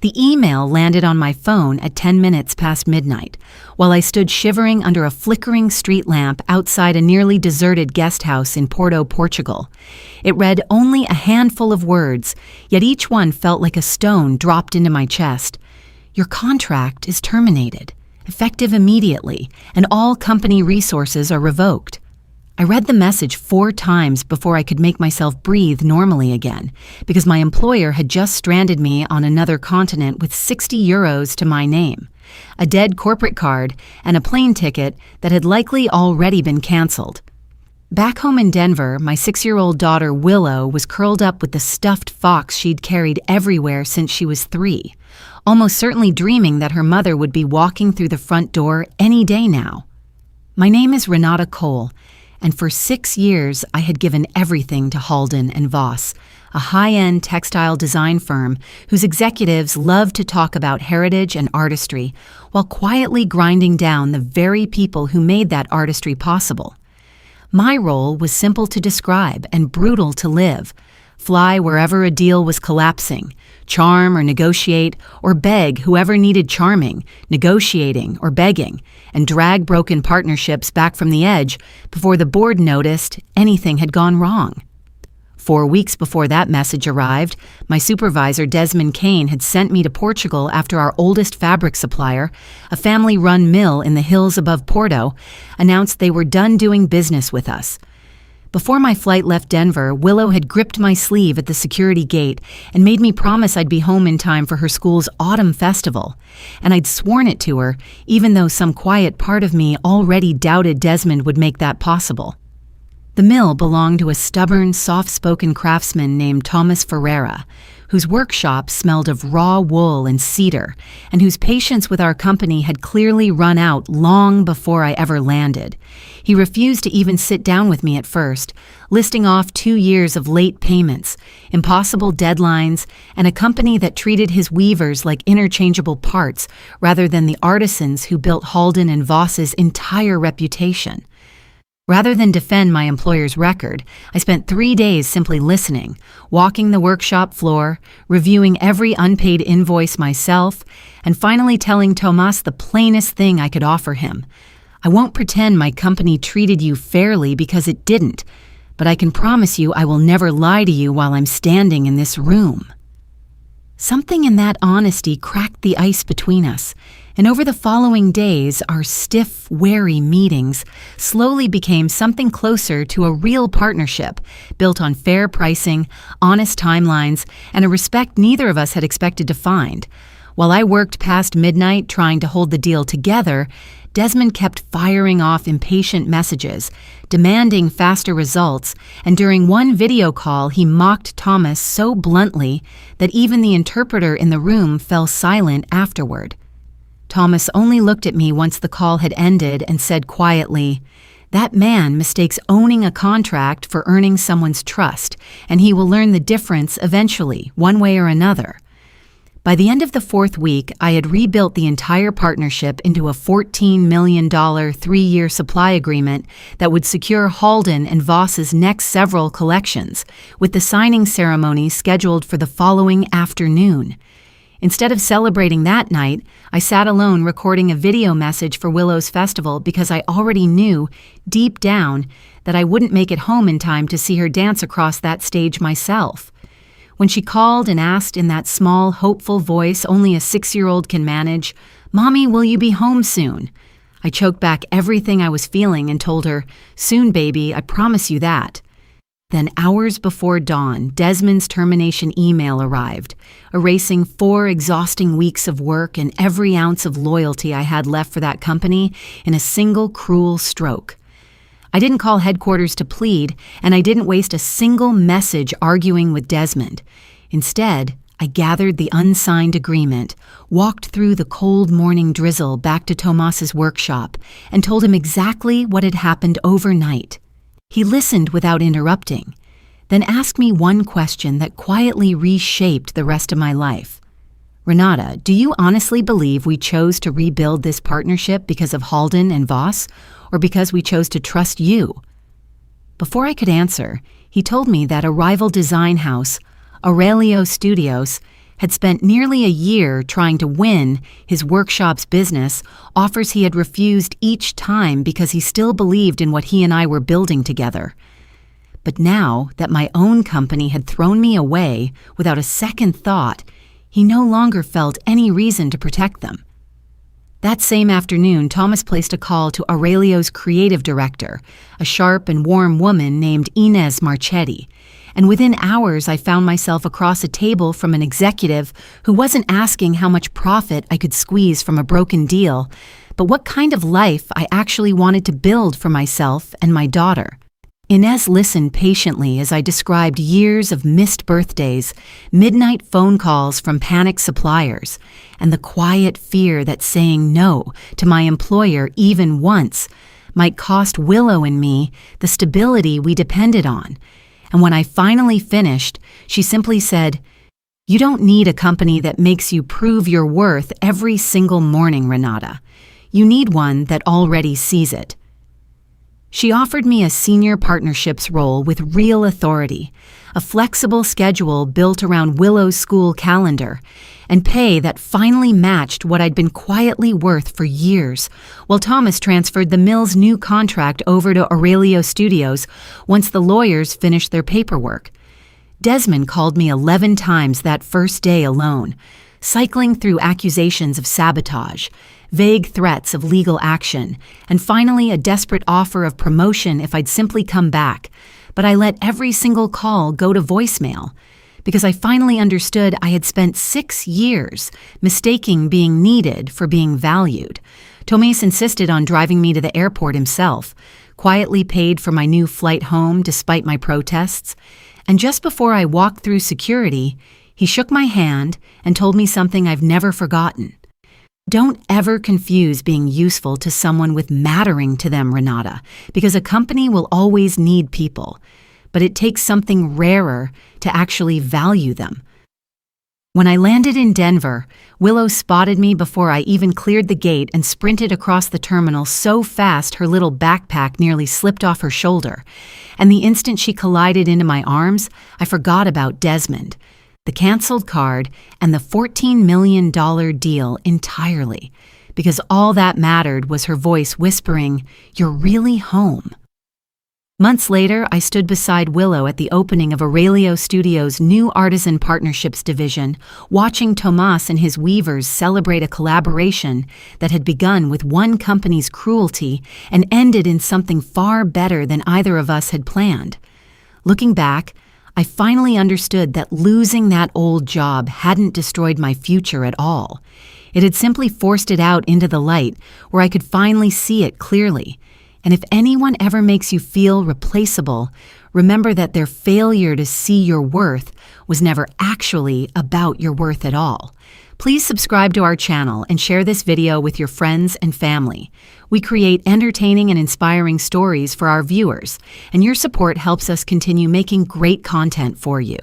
The email landed on my phone at 10 minutes past midnight, while I stood shivering under a flickering street lamp outside a nearly deserted guest house in Porto, Portugal. It read only a handful of words, yet each one felt like a stone dropped into my chest. Your contract is terminated, effective immediately, and all company resources are revoked. I read the message 4 times before I could make myself breathe normally again, because my employer had just stranded me on another continent with €60 to my name, a dead corporate card, and a plane ticket that had likely already been canceled. Back home in Denver, my 6-year-old daughter Willow was curled up with the stuffed fox she'd carried everywhere since she was 3, almost certainly dreaming that her mother would be walking through the front door any day now. My name is Renata Cole, and for 6 years I had given everything to Halden and Voss, a high-end textile design firm whose executives loved to talk about heritage and artistry while quietly grinding down the very people who made that artistry possible. My role was simple to describe and brutal to live. Fly wherever a deal was collapsing, charm or negotiate, or beg whoever needed charming, negotiating, or begging, and drag broken partnerships back from the edge before the board noticed anything had gone wrong. 4 weeks before that message arrived, my supervisor Desmond Kane had sent me to Portugal after our oldest fabric supplier, a family-run mill in the hills above Porto, announced they were done doing business with us. Before my flight left Denver, Willow had gripped my sleeve at the security gate and made me promise I'd be home in time for her school's autumn festival. And I'd sworn it to her, even though some quiet part of me already doubted Desmond would make that possible. The mill belonged to a stubborn, soft-spoken craftsman named Thomas Ferreira, whose workshop smelled of raw wool and cedar, and whose patience with our company had clearly run out long before I ever landed. He refused to even sit down with me at first, listing off 2 years of late payments, impossible deadlines, and a company that treated his weavers like interchangeable parts rather than the artisans who built Halden and Voss's entire reputation. Rather than defend my employer's record, I spent 3 days simply listening, walking the workshop floor, reviewing every unpaid invoice myself, and finally telling Tomas the plainest thing I could offer him. I won't pretend my company treated you fairly because it didn't, but I can promise you I will never lie to you while I'm standing in this room. Something in that honesty cracked the ice between us, and over the following days, our stiff, wary meetings slowly became something closer to a real partnership built on fair pricing, honest timelines, and a respect neither of us had expected to find. While I worked past midnight trying to hold the deal together, Desmond kept firing off impatient messages, demanding faster results, and during one video call he mocked Thomas so bluntly that even the interpreter in the room fell silent afterward. Thomas only looked at me once the call had ended and said quietly, "That man mistakes owning a contract for earning someone's trust, and he will learn the difference eventually, one way or another." By the end of the 4th week, I had rebuilt the entire partnership into a $14 million 3-year supply agreement that would secure Halden and Voss's next several collections, with the signing ceremony scheduled for the following afternoon. Instead of celebrating that night, I sat alone recording a video message for Willow's festival because I already knew, deep down, that I wouldn't make it home in time to see her dance across that stage myself. When she called and asked in that small, hopeful voice only a 6-year-old can manage, "Mommy, will you be home soon?" I choked back everything I was feeling and told her, "Soon, baby, I promise you that." Then hours before dawn, Desmond's termination email arrived, erasing 4 exhausting weeks of work and every ounce of loyalty I had left for that company in a single cruel stroke. I didn't call headquarters to plead, and I didn't waste a single message arguing with Desmond. Instead, I gathered the unsigned agreement, walked through the cold morning drizzle back to Tomas's workshop, and told him exactly what had happened overnight. He listened without interrupting, then asked me one question that quietly reshaped the rest of my life. "Renata, do you honestly believe we chose to rebuild this partnership because of Halden and Voss, or because we chose to trust you?" Before I could answer, he told me that a rival design house, Aurelio Studios, had spent nearly a year trying to win his workshop's business, offers he had refused each time because he still believed in what he and I were building together. But now that my own company had thrown me away without a second thought, he no longer felt any reason to protect them. That same afternoon, Thomas placed a call to Aurelio's creative director, a sharp and warm woman named Inez Marchetti, and within hours I found myself across a table from an executive who wasn't asking how much profit I could squeeze from a broken deal, but what kind of life I actually wanted to build for myself and my daughter. Inez listened patiently as I described years of missed birthdays, midnight phone calls from panicked suppliers, and the quiet fear that saying no to my employer even once might cost Willow and me the stability we depended on. And when I finally finished, she simply said, "You don't need a company that makes you prove your worth every single morning, Renata. You need one that already sees it." She offered me a senior partnerships role with real authority, a flexible schedule built around Willow's school calendar, and pay that finally matched what I'd been quietly worth for years, while Thomas transferred the mill's new contract over to Aurelio Studios once the lawyers finished their paperwork. Desmond called me 11 times that first day alone, cycling through accusations of sabotage, vague threats of legal action, and finally a desperate offer of promotion if I'd simply come back. But I let every single call go to voicemail, because I finally understood I had spent 6 years mistaking being needed for being valued. Thomas insisted on driving me to the airport himself, quietly paid for my new flight home despite my protests, and just before I walked through security, he shook my hand and told me something I've never forgotten. Don't ever confuse being useful to someone with mattering to them, Renata, because a company will always need people, but it takes something rarer to actually value them. When I landed in Denver, Willow spotted me before I even cleared the gate and sprinted across the terminal so fast her little backpack nearly slipped off her shoulder. And the instant she collided into my arms, I forgot about Desmond, the canceled card, and the $14 million deal entirely, because all that mattered was her voice whispering, "You're really home." Months later, I stood beside Willow at the opening of Aurelio Studios' new artisan partnerships division, watching Tomas and his weavers celebrate a collaboration that had begun with one company's cruelty and ended in something far better than either of us had planned. Looking back, I finally understood that losing that old job hadn't destroyed my future at all. It had simply forced it out into the light, where I could finally see it clearly. And if anyone ever makes you feel replaceable, remember that their failure to see your worth was never actually about your worth at all. Please subscribe to our channel and share this video with your friends and family. We create entertaining and inspiring stories for our viewers, and your support helps us continue making great content for you.